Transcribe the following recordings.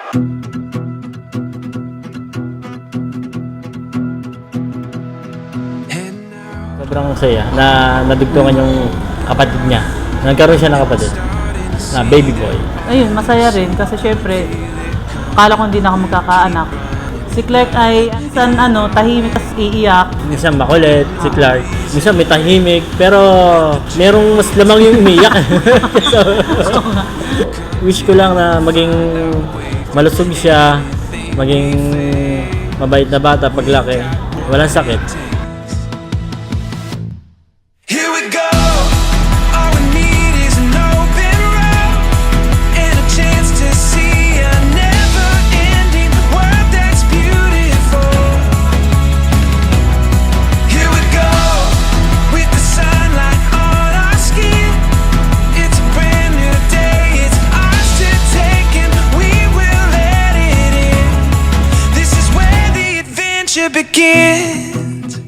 Sobrang saya na nadugtungan yung kapatid niya. Nagkaroon siya ng kapatid na baby boy. Ayun, masaya rin kasi syempre, akala ko hindi na ako magkakaanak. Si Clark ay minsan tahimik kasi iiyak. Minsan makulit, si Clark. Minsan may tahimik, pero merong mas lamang yung umiiyak. So, wish ko lang na maging malusog siya, maging mabait na bata paglaki. Walang sakit. Begins.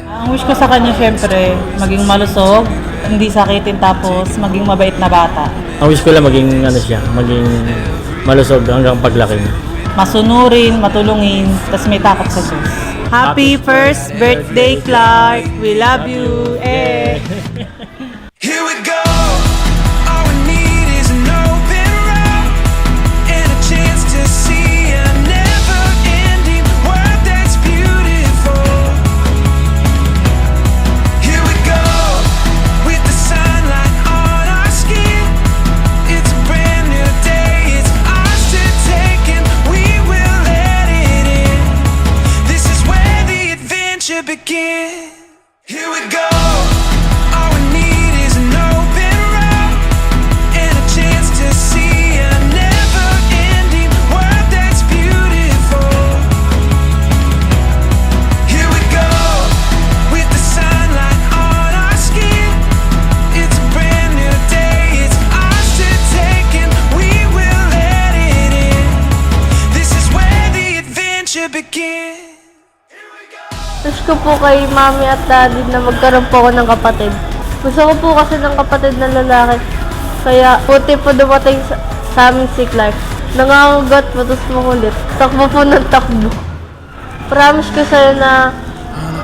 Ang wish ko sa kanya syempre, maging malusog, hindi sakitin tapos maging mabait na bata. Ang wish ko lang maging maging malusog hanggang paglaki niya. Masunurin, matulungin, tapos may takot sa Diyos. Happy first birthday, Clark! We love you! Eh! Here we go. All we need is an open road and a chance to see a never-ending world that's beautiful. Here we go with the sunlight on our skin. It's a brand new day. It's ours to take and we will let it in. This is where the adventure begins. Here we go. Wish ko po kay mami at daddy na magkaroon po ako ng kapatid. Gusto ko po kasi ng kapatid na lalaki. Kaya puti po dumating sa amin si Clark. Nangangagat po, tapos makulit. Takbo po ng takbo. Promise ko sa'yo na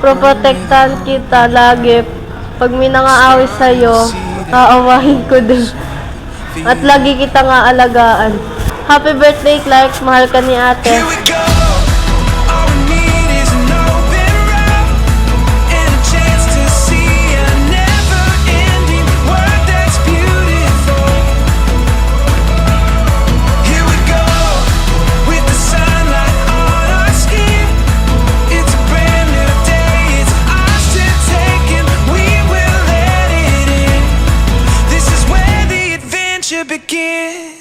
protektahan kita lagi. Pag may nangaaway sa'yo, aawahin ko din. At lagi kita nga alagaan. Happy birthday, Clark. Mahal ka ni ate. Begin.